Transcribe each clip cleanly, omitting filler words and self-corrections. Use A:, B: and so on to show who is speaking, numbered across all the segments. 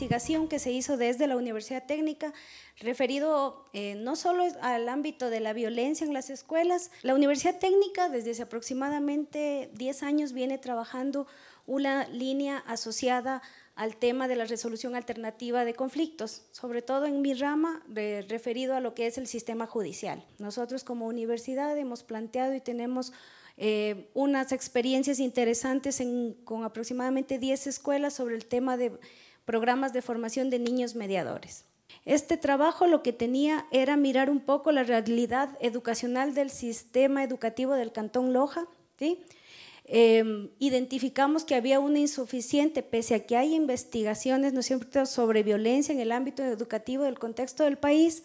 A: investigación que se hizo desde la Universidad Técnica, referido no solo al ámbito de la violencia en las escuelas. La Universidad Técnica desde hace aproximadamente 10 años viene trabajando una línea asociada al tema de la resolución alternativa de conflictos, sobre todo en mi rama, referido a lo que es el sistema judicial. Nosotros como universidad hemos planteado y tenemos unas experiencias interesantes con aproximadamente 10 escuelas sobre el tema de programas de formación de niños mediadores. Este trabajo lo que tenía era mirar un poco la realidad educacional del sistema educativo del Cantón Loja, ¿sí? Identificamos que había una insuficiente, pese a que hay investigaciones, ¿no es cierto?, sobre violencia en el ámbito educativo del contexto del país,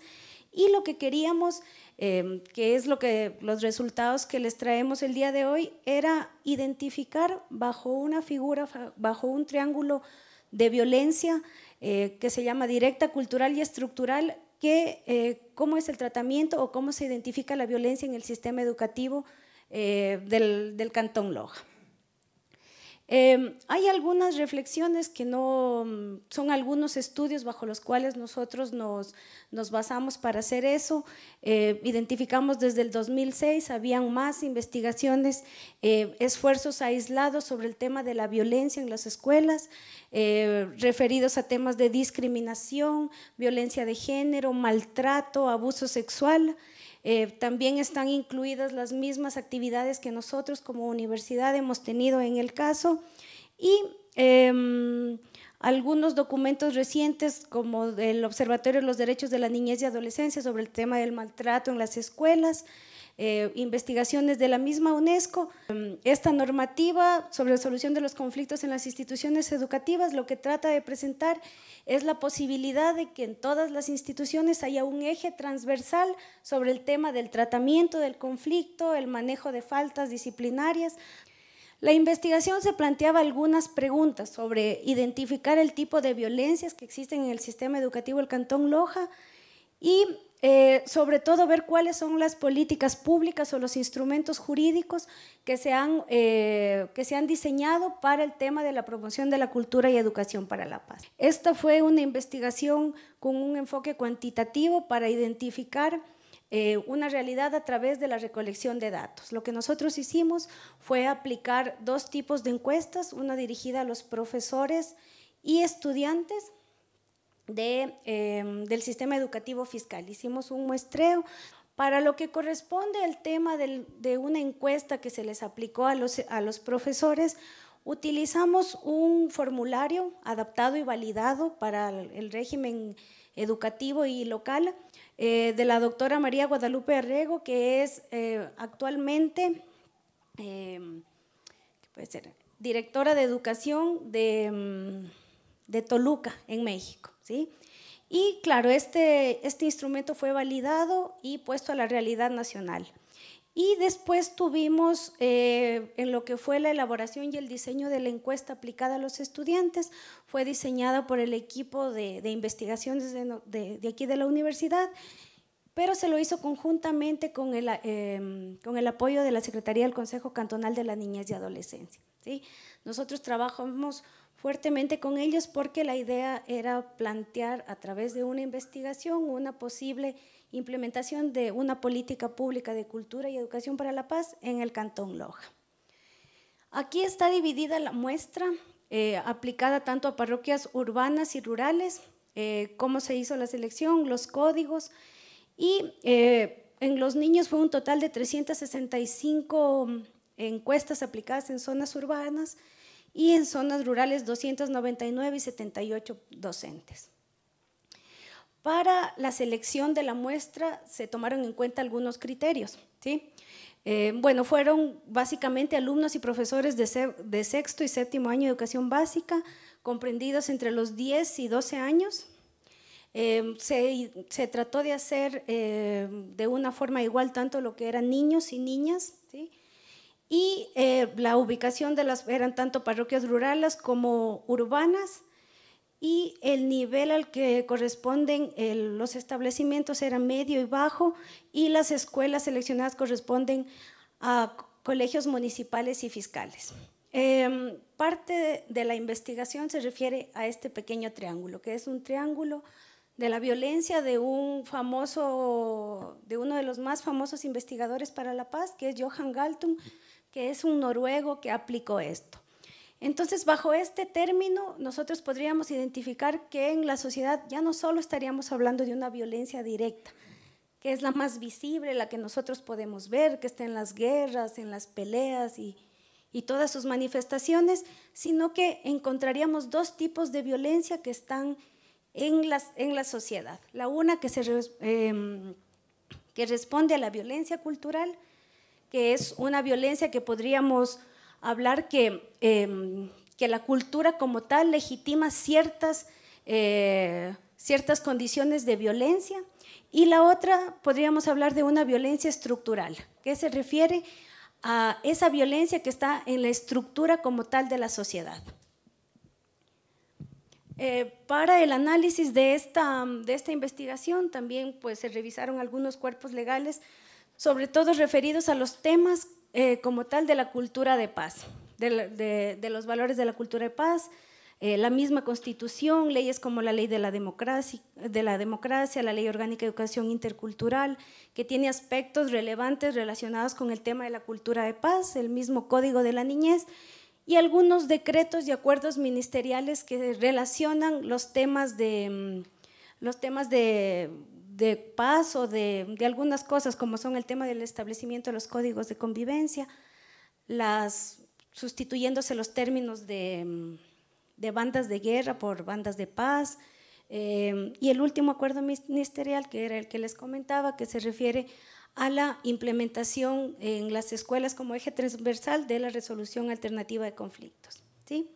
A: y lo que queríamos, que es los resultados que les traemos el día de hoy, era identificar bajo una figura, bajo un triángulo de violencia que se llama directa, cultural y estructural, cómo es el tratamiento o cómo se identifica la violencia en el sistema educativo del Cantón Loja. Hay algunas reflexiones que no son algunos estudios bajo los cuales nosotros nos basamos para hacer eso. Identificamos desde el 2006, habían más investigaciones, esfuerzos aislados sobre el tema de la violencia en las escuelas, referidos a temas de discriminación, violencia de género, maltrato, abuso sexual. También están incluidas las mismas actividades que nosotros como universidad hemos tenido en el caso, y algunos documentos recientes como del Observatorio de los Derechos de la Niñez y Adolescencia sobre el tema del maltrato en las escuelas, investigaciones de la misma UNESCO. Esta normativa sobre resolución de los conflictos en las instituciones educativas lo que trata de presentar es la posibilidad de que en todas las instituciones haya un eje transversal sobre el tema del tratamiento del conflicto, el manejo de faltas disciplinarias. La investigación se planteaba algunas preguntas sobre identificar el tipo de violencias que existen en el sistema educativo del Cantón Loja y sobre todo ver cuáles son las políticas públicas o los instrumentos jurídicos que se han diseñado para el tema de la promoción de la cultura y educación para la paz. Esta fue una investigación con un enfoque cuantitativo para identificar una realidad a través de la recolección de datos. Lo que nosotros hicimos fue aplicar dos tipos de encuestas, una dirigida a los profesores y estudiantes del sistema educativo fiscal. Hicimos un muestreo. Para lo que corresponde al tema de una encuesta que se les aplicó a los profesores, utilizamos un formulario adaptado y validado para el régimen educativo y local de la doctora María Guadalupe Arrego, que es actualmente directora de educación de Toluca, en México, ¿sí? Y claro, este instrumento fue validado y puesto a la realidad nacional. Y después tuvimos, en lo que fue la elaboración y el diseño de la encuesta aplicada a los estudiantes, fue diseñada por el equipo de investigaciones de aquí de la universidad, pero se lo hizo conjuntamente con el apoyo de la Secretaría del Consejo Cantonal de la Niñez y Adolescencia, ¿sí? Nosotros trabajamos fuertemente con ellos porque la idea era plantear a través de una investigación una posible implementación de una política pública de cultura y educación para la paz en el Cantón Loja. Aquí está dividida la muestra, aplicada tanto a parroquias urbanas y rurales, cómo se hizo la selección, los códigos, y en los niños fue un total de 365 encuestas aplicadas en zonas urbanas, y en zonas rurales 299 y 78 docentes. Para la selección de la muestra se tomaron en cuenta algunos criterios, ¿sí? Bueno, fueron básicamente alumnos y profesores de sexto y séptimo año de educación básica, comprendidos entre los 10 y 12 años. Se trató de hacer de una forma igual tanto lo que eran niños y niñas, ¿sí? Y la ubicación eran tanto parroquias rurales como urbanas, y el nivel al que corresponden los establecimientos era medio y bajo, y las escuelas seleccionadas corresponden a colegios municipales y fiscales. Parte de la investigación se refiere a este pequeño triángulo, que es un triángulo de la violencia de uno de los más famosos investigadores para la paz, que es Johan Galtung, que es un noruego que aplicó esto. Entonces, bajo este término, nosotros podríamos identificar que en la sociedad ya no solo estaríamos hablando de una violencia directa, que es la más visible, la que nosotros podemos ver, que está en las guerras, en las peleas y todas sus manifestaciones, sino que encontraríamos dos tipos de violencia que están en la sociedad. La una que responde a la violencia cultural, que es una violencia que podríamos hablar que la cultura como tal legitima ciertas condiciones de violencia, y la otra podríamos hablar de una violencia estructural, que se refiere a esa violencia que está en la estructura como tal de la sociedad. Para el análisis de esta investigación también pues, se revisaron algunos cuerpos legales, sobre todo referidos a los temas como tal de la cultura de paz, de los valores de la cultura de paz, la misma Constitución, leyes como la ley de la democracia, la ley orgánica de educación intercultural, que tiene aspectos relevantes relacionados con el tema de la cultura de paz, el mismo Código de la Niñez, y algunos decretos y acuerdos ministeriales que relacionan los temas de paz o de algunas cosas, como son el tema del establecimiento de los códigos de convivencia, sustituyéndose los términos de bandas de guerra por bandas de paz, y el último acuerdo ministerial, que era el que les comentaba, que se refiere a la implementación en las escuelas como eje transversal de la resolución alternativa de conflictos, ¿sí?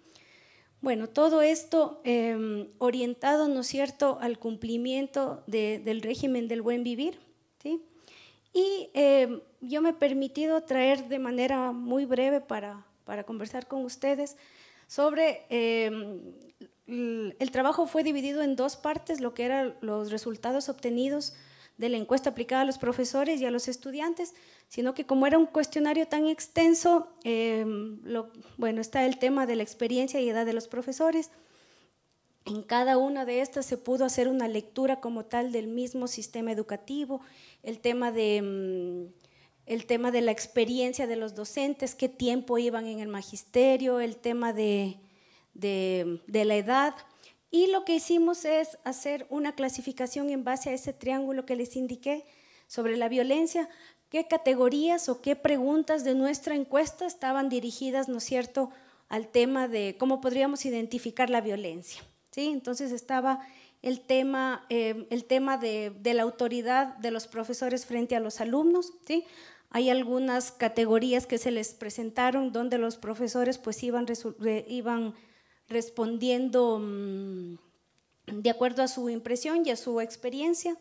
A: Bueno, todo esto orientado, ¿no es cierto?, al cumplimiento del régimen del buen vivir, ¿sí? Y yo me he permitido traer de manera muy breve para conversar con ustedes sobre el trabajo. Fue dividido en dos partes, lo que eran los resultados obtenidos de la encuesta aplicada a los profesores y a los estudiantes, sino que como era un cuestionario tan extenso, bueno, está el tema de la experiencia y edad de los profesores. En cada una de estas se pudo hacer una lectura como tal del mismo sistema educativo, el tema de la experiencia de los docentes, qué tiempo iban en el magisterio, el tema de la edad. Y lo que hicimos es hacer una clasificación en base a ese triángulo que les indiqué sobre la violencia, qué categorías o qué preguntas de nuestra encuesta estaban dirigidas, ¿no es cierto?, al tema de cómo podríamos identificar la violencia, ¿sí? Entonces estaba el tema de la autoridad de los profesores frente a los alumnos, ¿sí? Hay algunas categorías que se les presentaron donde los profesores pues iban respondiendo de acuerdo a su impresión y a su experiencia.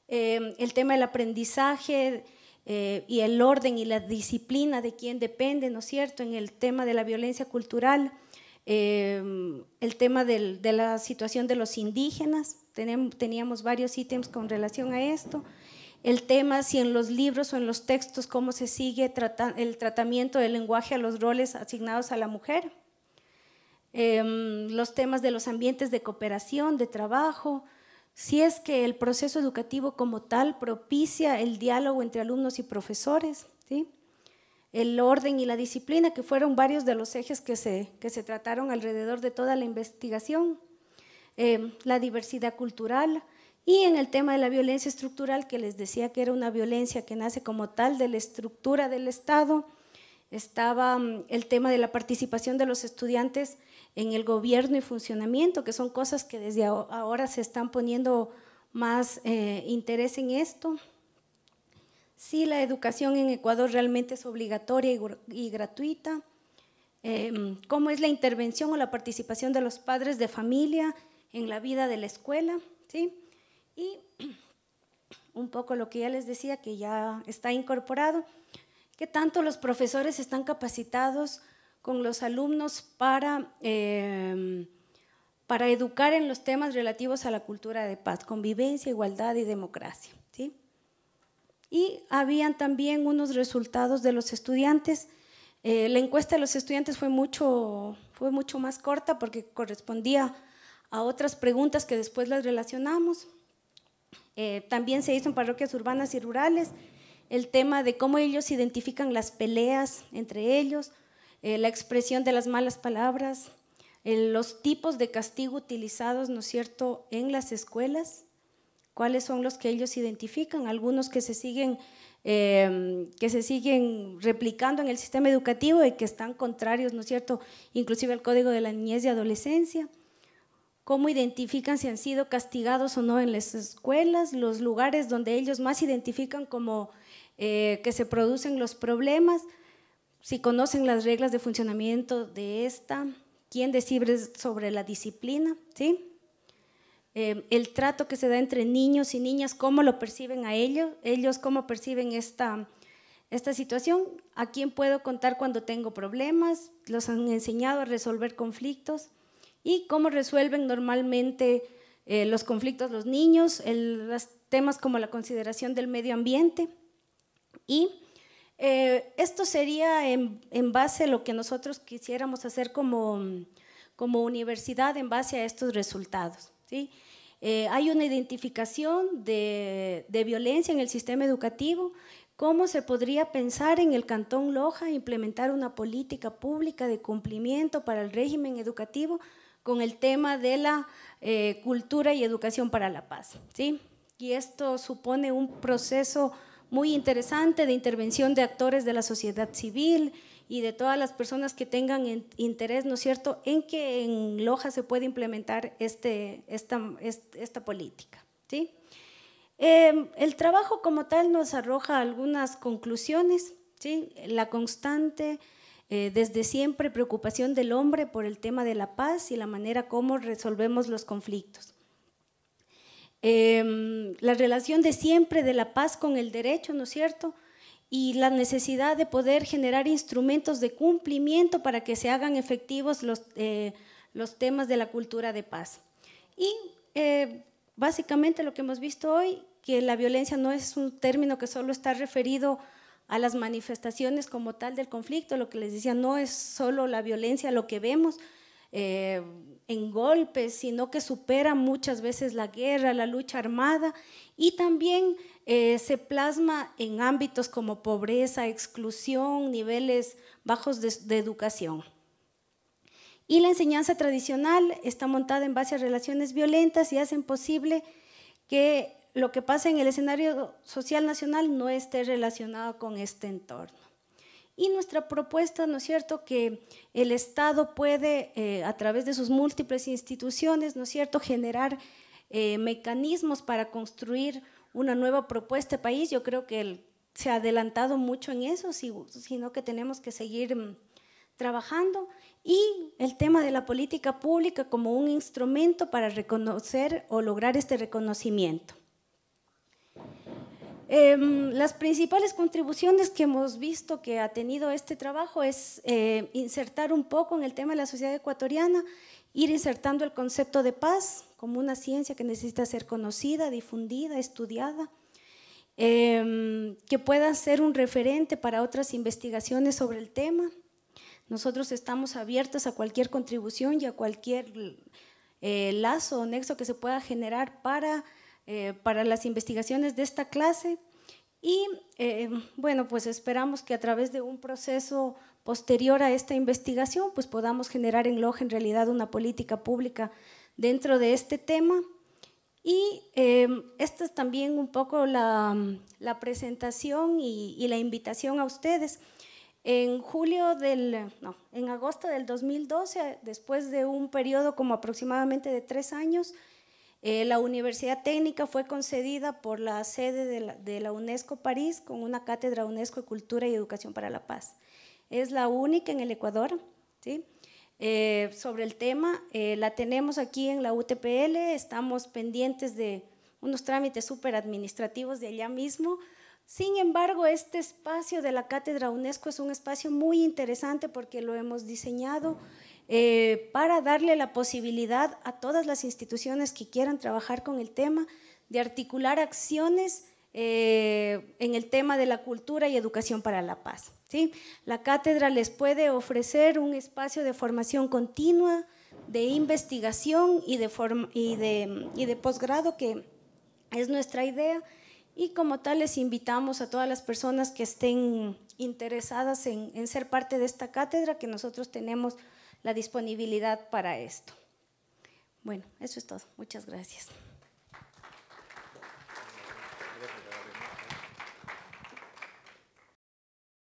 A: El tema del aprendizaje y el orden y la disciplina de quién depende, ¿no es cierto?, en el tema de la violencia cultural, el tema de la situación de los indígenas, teníamos varios ítems con relación a esto. El tema si en los libros o en los textos cómo se sigue el tratamiento del lenguaje a los roles asignados a la mujer. Los temas de los ambientes de cooperación, de trabajo, si es que el proceso educativo como tal propicia el diálogo entre alumnos y profesores, ¿sí? El orden y la disciplina, que fueron varios de los ejes que se trataron alrededor de toda la investigación, la diversidad cultural, y en el tema de la violencia estructural, que les decía que era una violencia que nace como tal de la estructura del Estado, estaba el tema de la participación de los estudiantes en el gobierno y funcionamiento, que son cosas que desde ahora se están poniendo más interés en esto. Si la educación en Ecuador realmente es obligatoria y gratuita, cómo es la intervención o la participación de los padres de familia en la vida de la escuela, ¿sí? Y un poco lo que ya les decía, que ya está incorporado, que tanto los profesores están capacitados con los alumnos para educar en los temas relativos a la cultura de paz, convivencia, igualdad y democracia, ¿sí? Y habían también unos resultados de los estudiantes La encuesta de los estudiantes fue mucho más corta porque correspondía a otras preguntas que después las relacionamos. También se hizo en parroquias urbanas y rurales el tema de cómo ellos identifican las peleas entre ellos, la expresión de las malas palabras, los tipos de castigo utilizados, ¿no es cierto?, en las escuelas, cuáles son los que ellos identifican, algunos que se siguen replicando en el sistema educativo y que están contrarios, ¿no es cierto?, inclusive al Código de la Niñez y Adolescencia. Cómo identifican si han sido castigados o no en las escuelas, los lugares donde ellos más identifican como que se producen los problemas, si conocen las reglas de funcionamiento de esta, quién decide sobre la disciplina, ¿sí? El trato que se da entre niños y niñas, cómo lo perciben a ellos cómo perciben esta situación, a quién puedo contar cuando tengo problemas, los han enseñado a resolver conflictos y cómo resuelven normalmente los conflictos los niños, los temas como la consideración del medio ambiente. Y esto sería en base a lo que nosotros quisiéramos hacer como universidad en base a estos resultados, ¿sí? Hay una identificación de violencia en el sistema educativo. ¿Cómo se podría pensar en el Cantón Loja implementar una política pública de cumplimiento para el régimen educativo con el tema de la cultura y educación para la paz, ¿sí? Y esto supone un proceso muy interesante de intervención de actores de la sociedad civil y de todas las personas que tengan interés, ¿no es cierto?, en que en Loja se pueda implementar esta política, ¿sí? El trabajo como tal nos arroja algunas conclusiones, ¿sí? La constante, desde siempre, preocupación del hombre por el tema de la paz y la manera como resolvemos los conflictos. La relación de siempre de la paz con el derecho, ¿no es cierto?, y la necesidad de poder generar instrumentos de cumplimiento para que se hagan efectivos los temas de la cultura de paz. Y básicamente lo que hemos visto hoy, que la violencia no es un término que solo está referido a las manifestaciones como tal del conflicto, lo que les decía, no es solo la violencia lo que vemos en golpes, sino que supera muchas veces la guerra, la lucha armada, y también se plasma en ámbitos como pobreza, exclusión, niveles bajos de educación. Y la enseñanza tradicional está montada en base a relaciones violentas y hacen posible que lo que pasa en el escenario social nacional no esté relacionado con este entorno. Y nuestra propuesta, ¿no es cierto?, que el Estado puede, a través de sus múltiples instituciones, ¿no es cierto?, generar mecanismos para construir una nueva propuesta de país. Yo creo que se ha adelantado mucho en eso, sino que tenemos que seguir trabajando. Y el tema de la política pública como un instrumento para reconocer o lograr este reconocimiento. Las principales contribuciones que hemos visto que ha tenido este trabajo es insertar un poco en el tema de la sociedad ecuatoriana, ir insertando el concepto de paz como una ciencia que necesita ser conocida, difundida, estudiada, que pueda ser un referente para otras investigaciones sobre el tema. Nosotros estamos abiertos a cualquier contribución y a cualquier lazo o nexo que se pueda generar para las investigaciones de esta clase. Y bueno, pues esperamos que a través de un proceso posterior a esta investigación pues podamos generar en Loja en realidad una política pública dentro de este tema. Y esta es también un poco la presentación y la invitación a ustedes. En agosto del 2012, después de un periodo como aproximadamente de 3 años, la Universidad Técnica fue concedida por la sede de la UNESCO París con una cátedra UNESCO de Cultura y Educación para la Paz. Es la única en el Ecuador, ¿sí? Sobre el tema, la tenemos aquí en la UTPL, estamos pendientes de unos trámites súper administrativos de allá mismo. Sin embargo, este espacio de la Cátedra UNESCO es un espacio muy interesante porque lo hemos diseñado para darle la posibilidad a todas las instituciones que quieran trabajar con el tema de articular acciones en el tema de la cultura y educación para la paz, ¿sí? La cátedra les puede ofrecer un espacio de formación continua, de investigación y de posgrado, que es nuestra idea, y como tal les invitamos a todas las personas que estén interesadas en ser parte de esta cátedra, que nosotros tenemos la disponibilidad para esto. Bueno, eso es todo. Muchas gracias.